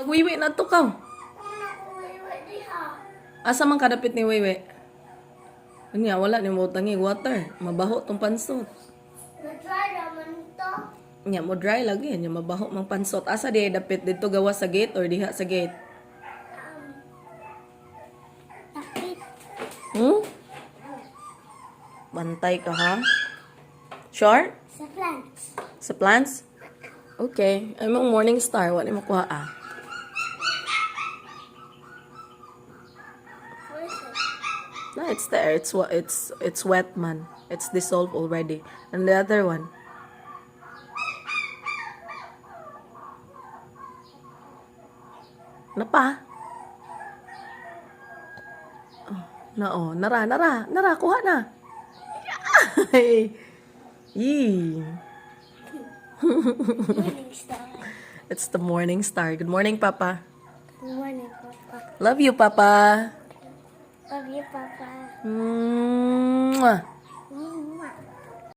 Magwiwi na to ka. Asa man kadapit ni Wiwi? Anya, wala ni mo tangi water. Mabaho tong pansot. Na-try naman to. Nya mo dry lagi, nya mabaho mang pansot. Asa di dapit dito gawa sa gate or diha sa gate? Takit. Bantay ka ha? Sure? Sa plants. Sa plants? Okay. Ay mong morning star, wala mo kuha ah. Where is it? No, it's there. It's wet man. It's dissolved already. And the other one. Napa? Oh, nara, kuha na. Ay. Yee. Morning star. It's the morning star. Good morning, Papa. Good morning, Papa. Love you, Papa. Love you, Papa. Mwah.